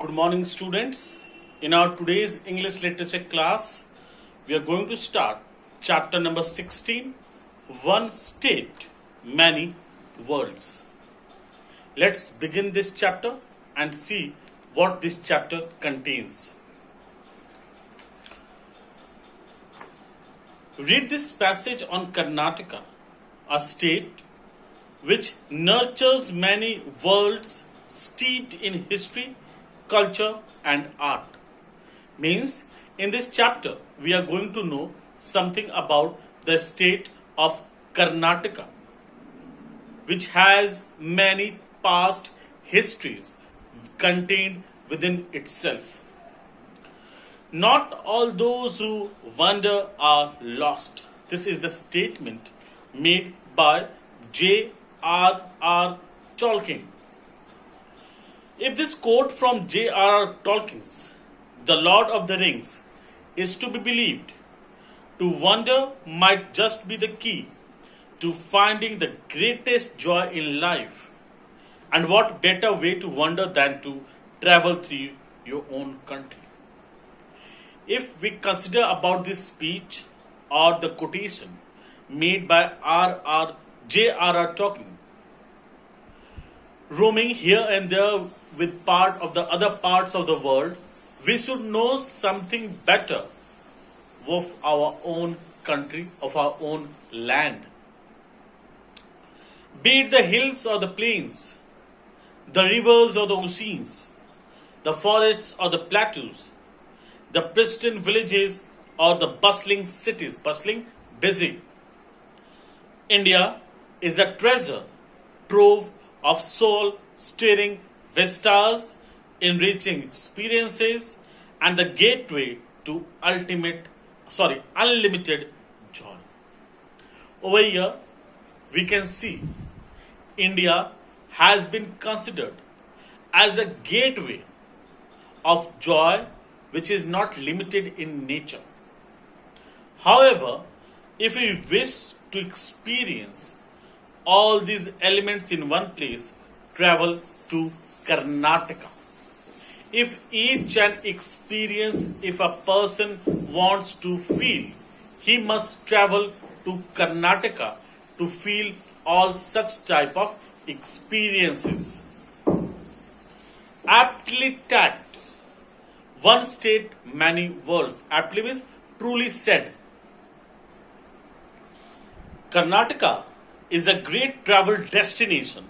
Good morning, students. In our today's English literature class, we are going to start chapter number 16, One State, Many Worlds. Let's begin this chapter and see what this chapter contains. Read this passage on Karnataka, a state which nurtures many worlds steeped in history, culture, and art. Means, in this chapter, we are going to know something about the state of Karnataka, which has many past histories contained within itself. Not all those who wander are lost. This is the statement made by J.R.R. Tolkien. If this quote from J.R.R. Tolkien's The Lord of the Rings is to be believed, to wander might just be the key to finding the greatest joy in life. And what better way to wander than to travel through your own country? If we consider about this speech or the quotation made by J.R.R. Tolkien, roaming here and there with part of the other parts of the world, we should know something better of our own country, of our own land. Be it the hills or the plains, the rivers or the oceans, the forests or the plateaus, the pristine villages or the bustling cities, busy. India is a treasure trove of soul-stirring vistas, enriching experiences, and the gateway to unlimited joy. Over here, we can see India has been considered as a gateway of joy which is not limited in nature. However, if we wish to experience all these elements in one place, travel to Karnataka. If a person wants to feel, he must travel to Karnataka to feel all such type of experiences. Aptly tagged, one state, many worlds. Aptly means truly said. Karnataka is a great travel destination,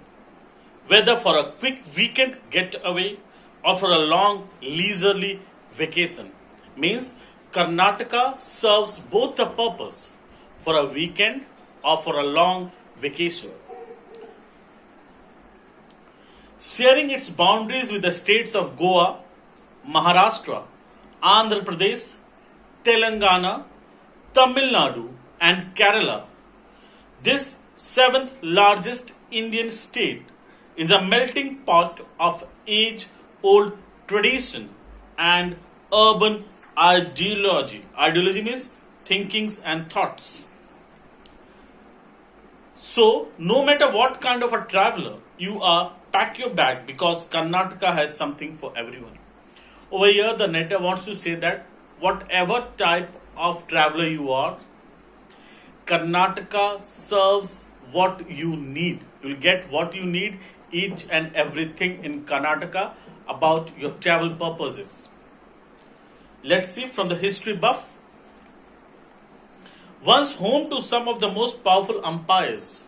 whether for a quick weekend getaway or for a long leisurely vacation. Means Karnataka serves both the purpose for a weekend or for a long vacation. Sharing its boundaries with the states of Goa, Maharashtra, Andhra Pradesh, Telangana, Tamil Nadu, and Kerala, this seventh largest Indian state is a melting pot of age-old tradition and urban ideology. Ideology means thinkings and thoughts. So, no matter what kind of a traveler you are, pack your bag because Karnataka has something for everyone. Over here, the narrator wants to say that whatever type of traveler you are, Karnataka serves what you need. You will get what you need, each and everything in Karnataka about your travel purposes. Let's see from the history buff. Once home to some of the most powerful empires,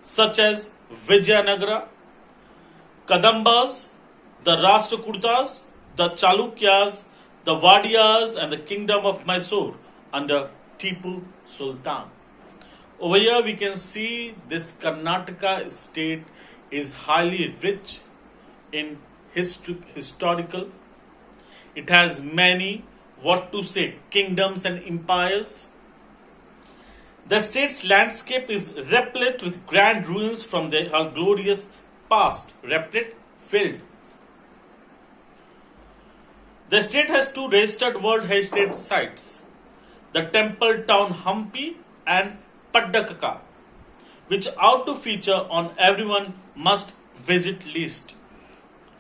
such as Vijayanagara, Kadambas, the Rashtrakutas, the Chalukyas, the Vadiyas, and the kingdom of Mysore under Tipu Sultan. Over here we can see this Karnataka state is highly rich in historical. It has many, kingdoms and empires. The state's landscape is replete with grand ruins from her glorious past. Filled. The state has two registered World Heritage Sites, the temple town Hampi and Paddakaka, which ought to feature on everyone must visit list.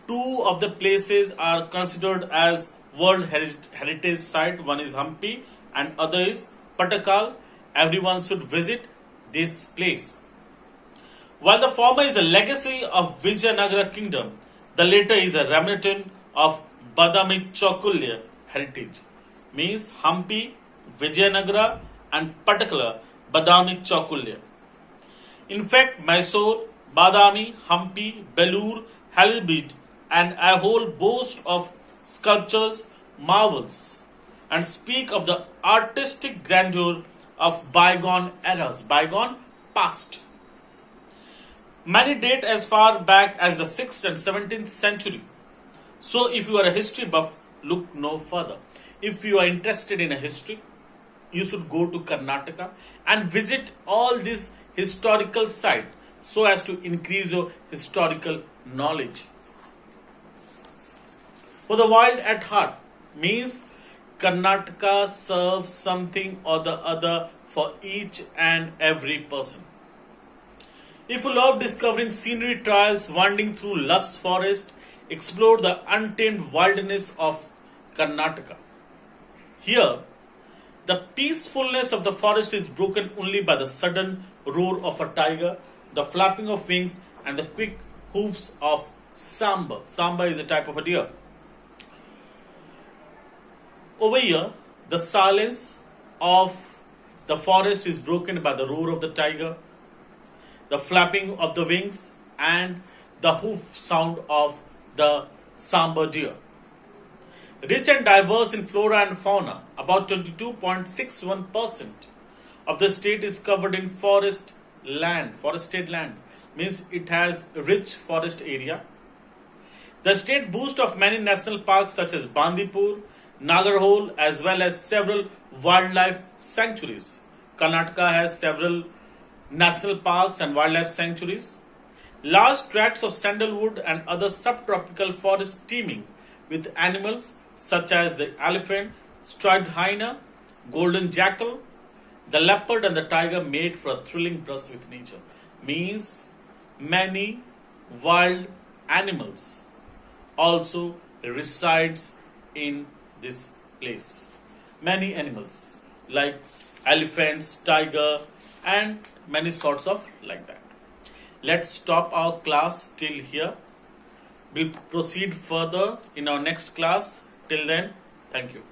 Two of the places are considered as World Heritage Site. One is Hampi and other is Patakal. Everyone should visit this place. While the former is a legacy of Vijayanagara kingdom, the later is a remnant of Badami Chakulya heritage. Means Hampi, Vijayanagara and Patakala, Badami Chakulya. In fact, Mysore, Badami, Hampi, Belur, Halibut and Ahol boast of sculptures, marvels and speak of the artistic grandeur of bygone eras, bygone past. Many date as far back as the 6th and 17th century. So if you are a history buff, look no further. If you are interested in a history, you should go to Karnataka and visit all these historical sites so as to increase your historical knowledge. For the wild at heart means Karnataka serves something or the other for each and every person. If you love discovering scenery trails, wandering through lush forest, explore the untamed wilderness of Karnataka. Here, the peacefulness of the forest is broken only by the sudden roar of a tiger, the flapping of wings, and the quick hoofs of Samba. Samba is a type of a deer. Over here, the silence of the forest is broken by the roar of the tiger, the flapping of the wings, and the hoof sound of the Samba deer. Rich and diverse in flora and fauna, about 22.61% of the state is covered in forested land, means it has rich forest area. The state boasts of many national parks such as Bandipur, Nagarhole, as well as several wildlife sanctuaries. Karnataka has several national parks and wildlife sanctuaries. Large tracts of sandalwood and other subtropical forests teeming with animals such as the elephant, striped hyena, golden jackal, the leopard and the tiger made for a thrilling brush with nature. Means many wild animals also resides in this place. Many animals like elephants, tiger and many sorts of like that. Let's stop our class till here. We'll proceed further in our next class. Till then, thank you.